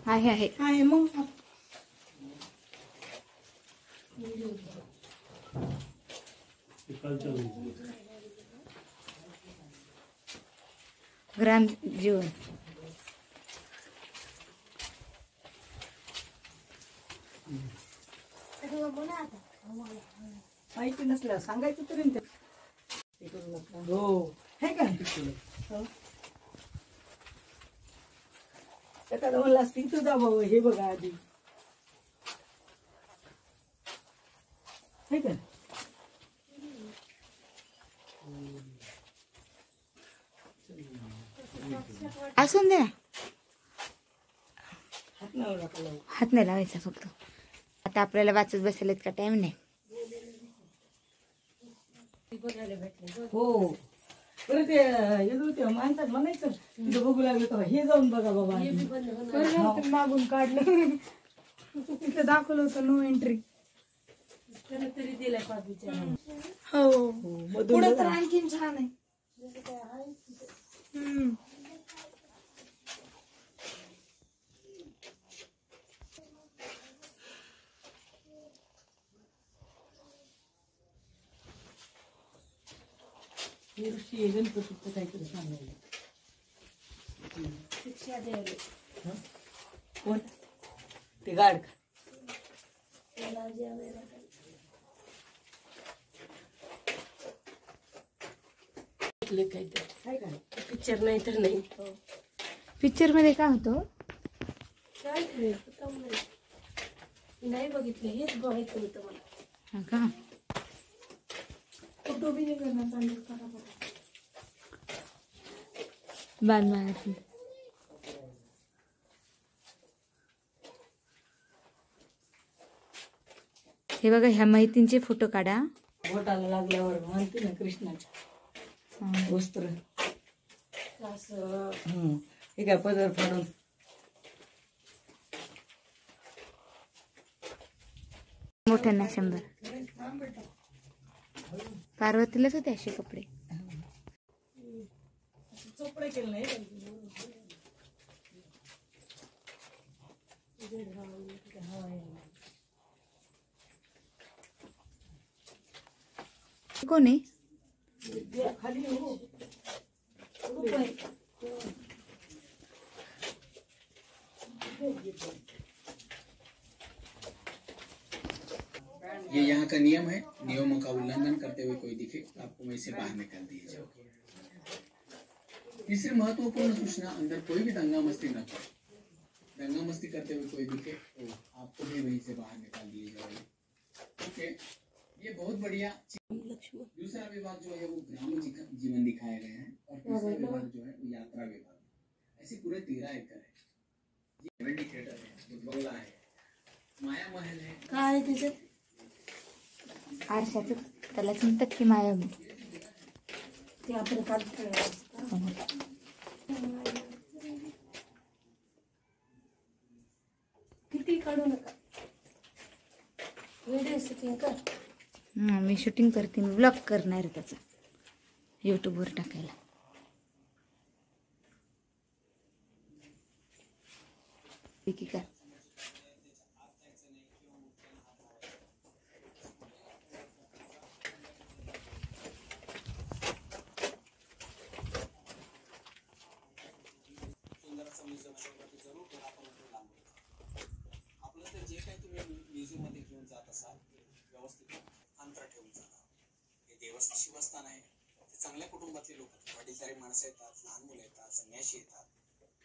आहे आहे मग ग्राम जीवन माहिती नसलं सांगायचं तरी ना ते करू नका. हो हे का हो. एखादं म्हणलं असतं इथं जा बाबा हे बघा आधी हे का असून दे ना. हात नाही नका लावू. हात नाही लावायचा फक्त. आता आपल्याला वाचत बसायला इतका टाइम नाही. हो बरं ते येतो ते माणसात म्हणायचं तिथं बघू लागलं तर हे जाऊन बघा बाबा आधी. मागून काढलं तिथे दाखवलं होतं नो एंट्री. तरी दिलाय पाठीच्या हो मधून पुढे तर आणखीन छान आहे. ऋषी गणपतीचं काहीतरी सांगायला शिक्षा द्यावी. कोण ते गाड काहीतरी पिक्चर नाही तर नाही. पिक्चर मध्ये काय होतं काय नाही बघितलं हेच बघायचं होतं मला. हा का. फोटो बी निघणार चांगलं करा बघा. बाण मारायची. हे बघा ह्या माहितींचे फोटो काढा. बोटाला लागल्यावर म्हणते ना कृष्णाच्या वस्त्र असं हे काय पदर फाडून मोठ्यांना 100. पार्वतीलाच होते असे कपडे. चोपडे केलं नाही कोण आहे. खाली हो. ये यहाँ का नियम है. नियमों का उल्लंघन करते हुए कोई दिखे तो आपको वहीं से बाहर निकाल दिए जाओगे. तीसरी महत्वपूर्ण सूचना, अंदर कोई भी दंगा मस्ती न करे. दंगा मस्ती करते हुए कोई दिखे तो आपको भी वहीं से बाहर निकाल दिए जाओगे. ओके, ये बहुत बढ़िया. दूसरा विभाग जो है वो ग्राम जीवन दिखाए गए हैं और तीसरा विभाग जो है वो यात्रा विभाग. ऐसे पूरे 13 एकड़ है. ये थिएटर है, बंगला है, माया महल है. काय त्याच्यात आरशाचं त्यालाच म्हणतात की माया. ते आपण काल किती काढू नका. व्हिडिओ शूटिंग कर. मी शूटिंग करते. मी ब्लॉग करणार आहे त्याचा यूट्यूबवर टाकायला. ठीक आहे का. शिवस्थान आहे. चांगल्या कुटुंबातले लोक, वडीलधारी माणसं येतात, लहान मुलं येतात, संन्याशी येतात,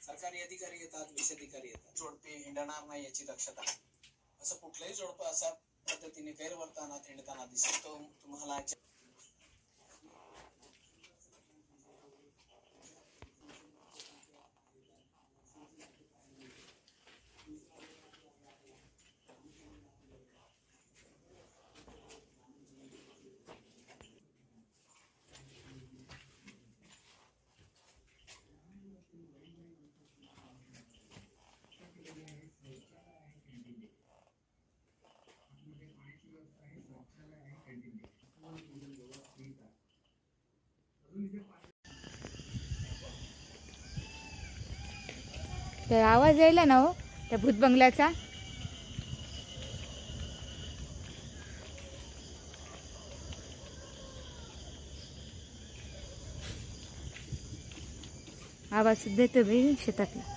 सरकारी अधिकारी येतात, विषाधिकारी येतात. जोडपे हिंडणार नाही याची दक्षता. असं कुठलंही जोडपं अशा पद्धतीने गैरवर्तनात हिंडताना दिसतो तुम्हाला. काय आवाज यायला ना हो त्या भूत बंगल्याचा. आवाज सुद्धा येतो बाई शेतातला.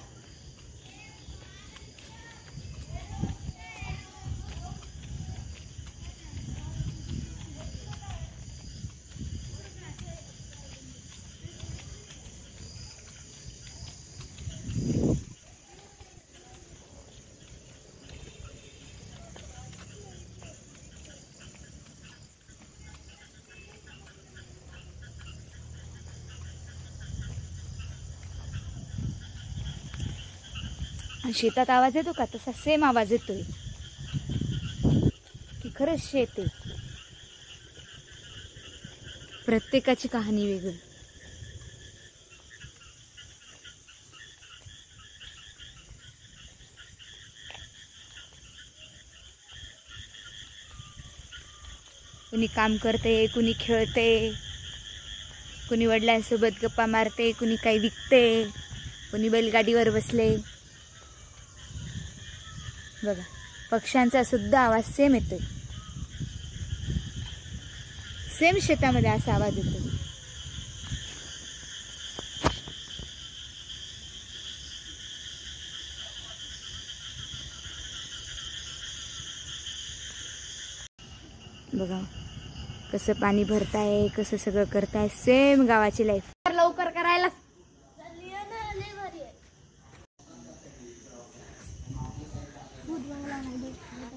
शेतात आवाज येतो का तसा सेम आवाज येतोय की खरंच शेत आहे. प्रत्येकाची कहाणी वेगळी. कुणी काम करते, कुणी खेळते, कुणी वडिलांसोबत गप्पा मारते, कुणी काही विकते, कुणी बैलगाडीवर बसले. बघा पक्ष्यांचा सुद्धा आवाज सेम येतोय. सेम शेतामध्ये असा आवाज येतो. बघा कसं पाणी भरताय, कसं सगळं करताय. सेम गावाची लाईफ. लवकर करायला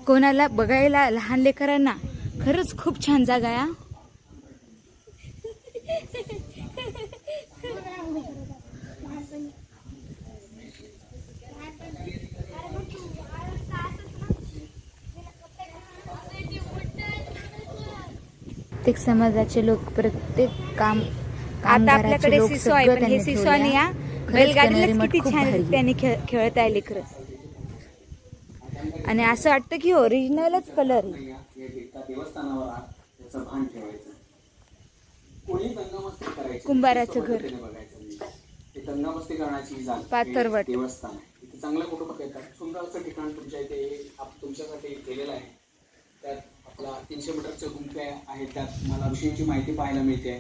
कोणाला बघायला लहान लेकरांना खरंच खूप छान जागा आहे. प्रत्येक समाजाचे लोक प्रत्येक काम. आता आपल्याकडे सिसो आहे पण हे सिसो नाही हा. बैलगाडीलाच किती छान त्यांनी खेळत आहे लेकर. आणि असं वाटतं की ओरिजिनलच कलर आहे. कुंभाराचं घर, पाथरवट. चांगल्या कुटुंबात येतात. सुंदर असं ठिकाण तुमच्या इथे तुमच्यासाठी केलेलं आहे. त्यात आपला 300 मीटरचं गुंफे आहे. त्यात मला ऋषींची माहिती पाहायला मिळते.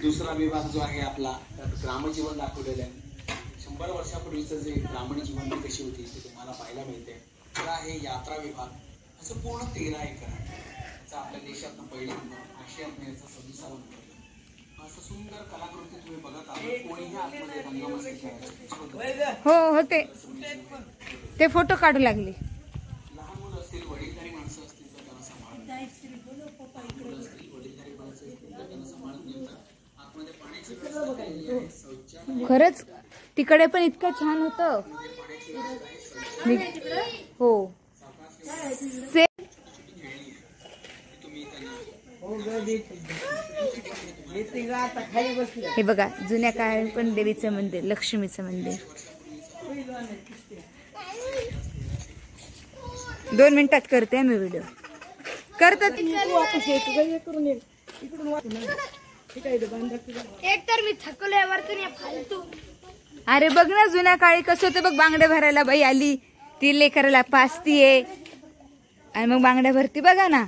दुसरा विभाग जो आहे आपला त्यात ग्रामजीवन दाखवलेलं आहे. 100 वर्षापूर्वीचं जे ग्रामीण जीवन कशी होती ते तुम्हाला पाहायला मिळते. आहे यात्रा विभाग. असं पूर्ण 13 एकर आपल्या देशात पहिलं आशियात याचा 26वा नंबर. असं सुंदर कलाकृती तुम्ही बघत आहात. कोणीही आतमध्ये रंगमस्ती करायची हो होते ते फोटो काढू लागले. लहान मुलं असतील, वडीलधारी माणसं असतील तर त्यांना सांभाळत. आतमध्ये पाण्याची व्यवस्था. खरंच तिकडे पण इतकं छान होतं. हो हे बघा जुन्या काळात पण देवीचं मंदिर, लक्ष्मीचं मंदिर. 2 मिनिटात करते मी व्हिडिओ. करतात एक तर मी थकलोय वरतून या फालतू. अरे बघ ना जुन्या काळी कसं होतं बघ. बांगडे भरायला बाई आली, ती लेकराला पाचतीये आणि मग बांगड्या भरती. बघा ना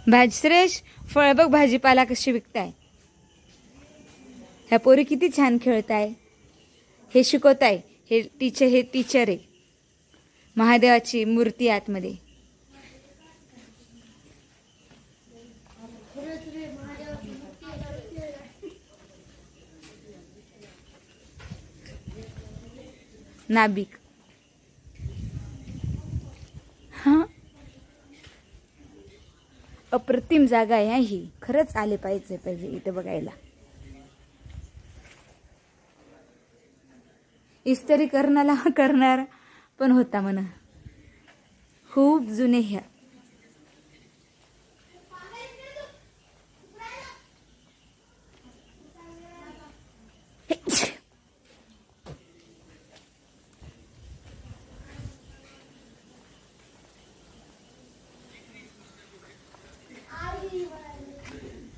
भाजीश्रेष फळ बघ, भाजीपाला कशी विकताय. ह्या पोरी किती छान खेळताय. हे शिकवताय. हे टीचर आहे. महादेवाची मूर्ती आतमध्ये. नाबिक. हा अप्रतिम जागा आहे ही. खरंच आले पाहिजे इथे बघायला. इस्त्री करणार पण होता म्हणा. खूप जुने ह्या.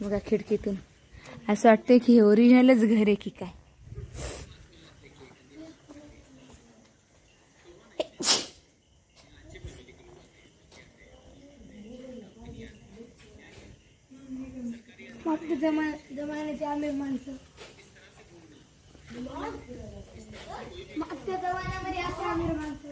बघा खिडकीतून असं वाटतंय की हे ओरिजिनलच घर आहे की काय. जमान्याचे आम्ही माणसं मागच्या जमान्यामध्ये असे आम्ही माणसं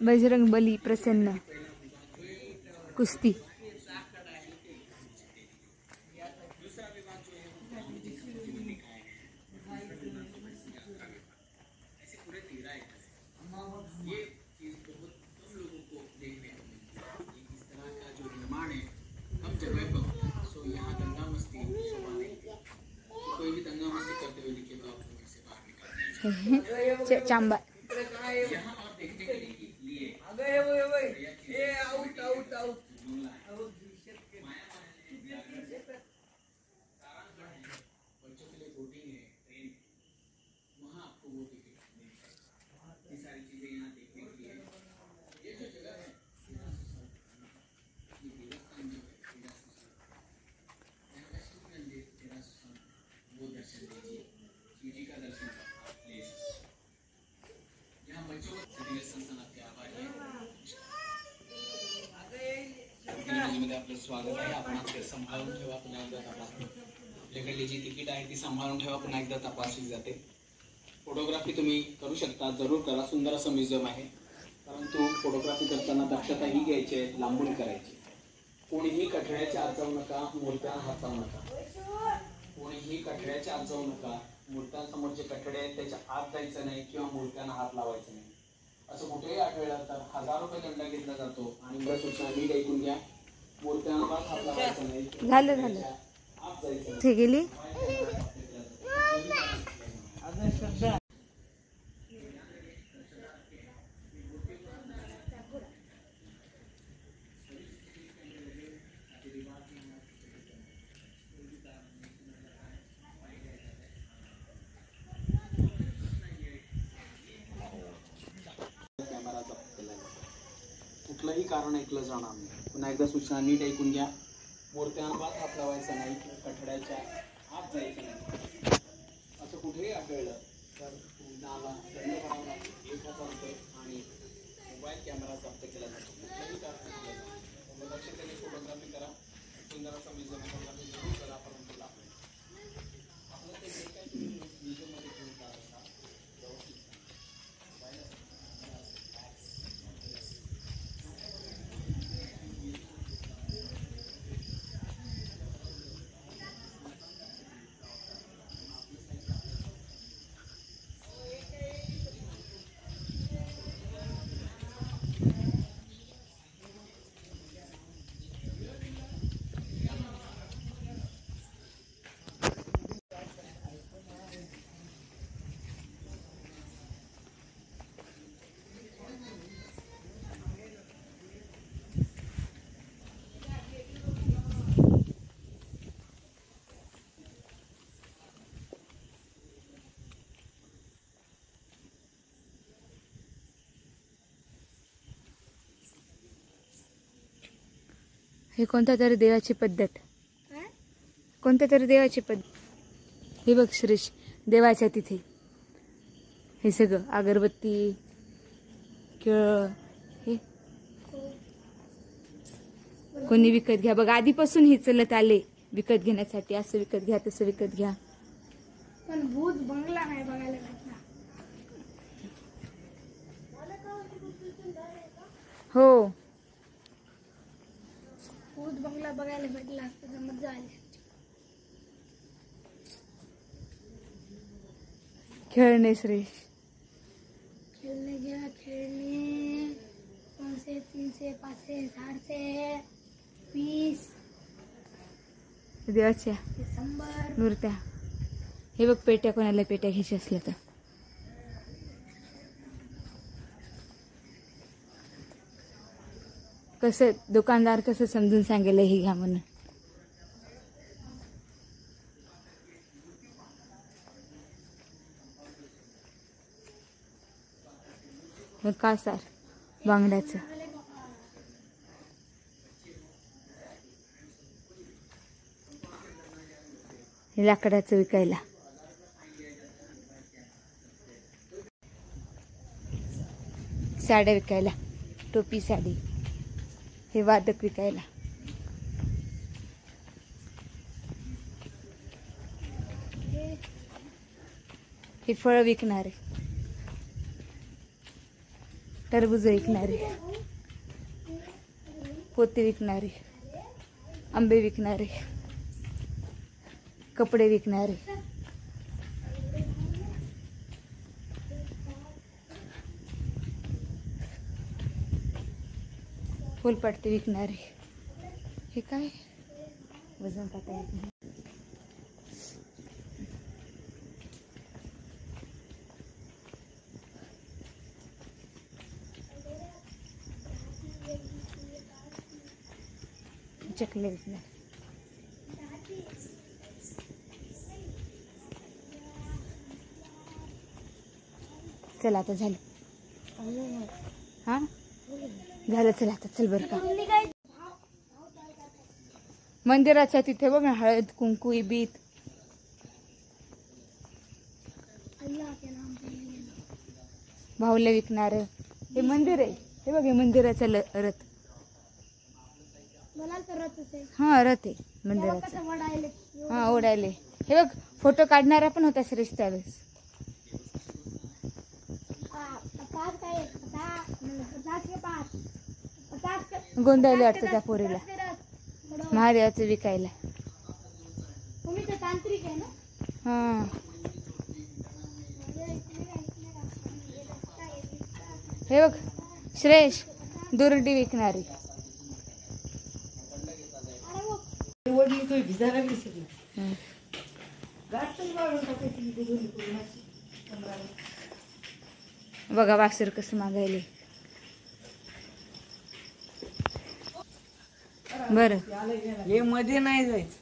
बजरंग बली प्रसन्न कुस्ती. चांबा आपलं स्वागत आहे. आपण सांभाळून ठेवा, पुन्हा एकदा तपासणी. आपल्याकडली जी तिकीट आहे ती सांभाळून ठेवा, पुन्हा एकदा तपासली जाते. फोटोग्राफी तुम्ही करू शकता, जरूर करा. सुंदर असं म्युझियम आहे, परंतु फोटोग्राफी करताना दक्षता ही घ्यायची आहे, लांबून करायची. कोणीही कठड्याच्या आत जाऊ नका, मूर्त्यांना हात लावू नका. कोणीही कठड्याच्या आत जाऊ नका. मूर्त्यांसमोर जे कठडे आहेत त्याच्या आत जायचं नाही किंवा मूर्त्यांना हात लावायचं नाही. असं कुठेही आढळलं तर 1000 रुपये दंड घेतला जातो. आणि मला सूचना नीट ऐकून घ्या. मूर्त्यांना हात लावायचं नाही. झालं ते गेली. कुठलंही कारण ऐकलं जाणार नाही. पुन्हा एकदा सूचना नीट ऐकून घ्या. मूर्त्यांना हात लावायचा नाही, कठड्याच्या आत जायचं नाही. असं कुठेही आढळलं तर तुम्हाला दंड भरावा लागेल. 1000 रुपये आणि मोबाईल कॅमेरा जप्त केला जातो. कुठलंही कारण लक्ष देणे, फोटोग्राफी करा. सुंदर असा म्युझियम फोटोग्राफी जरूर करा. परंतु आपलं ते जे काही म्युझियममध्ये घेऊन जात असतात हे कोणत्या तरी देवाची पद्धत, कोणत्या तरी देवाची पद्धत. हे बघ श्रीश, देवाच्या तिथे हे सगळं अगरबत्ती केळ हे कोणी विकत घ्या. बघ आधीपासून हे चलत आले विकत घेण्यासाठी. असं विकत घ्या, तसं विकत घ्या. पण भूत बंगला नाही बघायला भेटला. हो, भूत बंगला बघायला भेटला असतं तर मजा आली. खेळणे श्रेष, खेळणे घ्या, खेळणे 200 300 200 500 400 20 देवाच्या 100 मूर्त्या. हे बघ पेट्या, कोणाला पेट्या घ्यायची असल्या तर. कसं दुकानदार कसं समजून सांगेल हे घ्या म्हणून. हे कासार बांगड्याचं. हे लाकडाचं विकायला. साड्या विकायला, टोपी साडी. हे वादक विकायला. हे फळ विकणारे, टरबूज विकणारे, पोते विकणारे, आंबे विकणारे, कपडे विकणारे, फुलपट्टी विकणारे. हे काय वजन काटा येत नाही. चकले विकणारे. चला आता झालं. हा झालं, चला आता चल बरं का. मंदिराच्या तिथे बघ ना, हळद कुंकू बीत. भाऊला विकणार. हे मंदिर आहे. हे बघ, हे मंदिराचा रथ. हा रथ आहे मंदिराचा. हा ओढायले. हे बघ, फोटो काढणारा पण होता श्रेष्ठ त्यावेळेस. गोंधळले वाटतं त्या पोरीला. महादेवाचं विकायला. हा हे बघ, श्रेष दुर्डी विकणारी. बघा वासर कसं मागायले. बरं हे मध्ये नाही जायचं.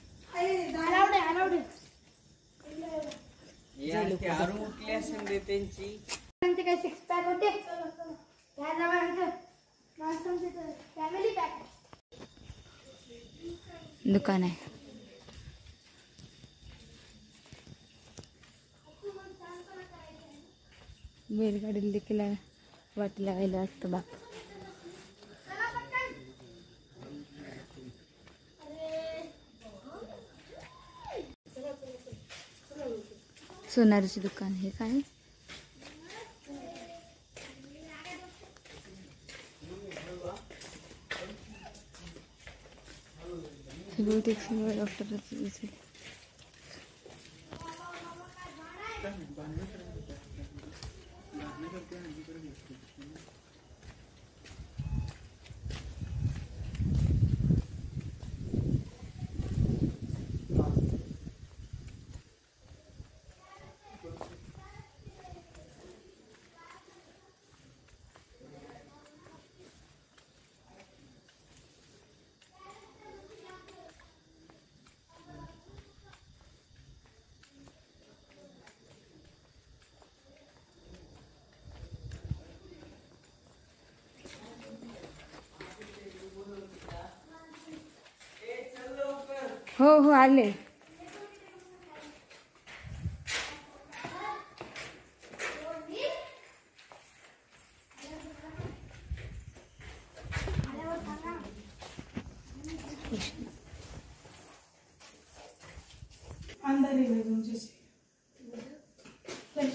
त्यांची काय 6 पॅक होते. फॅमिली पॅक दुकान आहे. बैलगाडीला देखील वाटी लावायला असतं बाप. सोनारीचे दुकान. हे काय बहुतेक सगळं डॉक्टरचं. हो हो आले. अंदर ही तुमचे फ्लॅश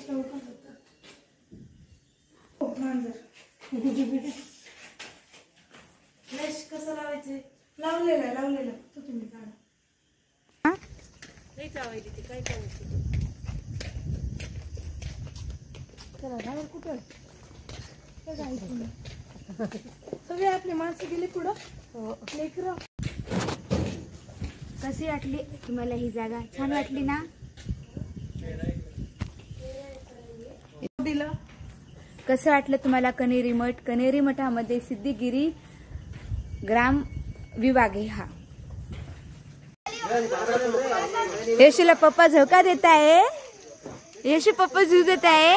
फ्लॅश कसं लावायचं. लावलेलं तो तुम्ही काढा. काय चला कुठं सगळे आपली माणसं गेली पुढं लेकरं. कशी वाटली तुम्हाला ही जागा? छान वाटली ना? दिलं कसं वाटलं तुम्हाला कनेरी मठ? कनेरी मठामध्ये सिद्धिगिरी ग्राम विभाग आहे हा. यशूला पप्पा झोका देत आहे. यशू पप्पा झू देत आहे.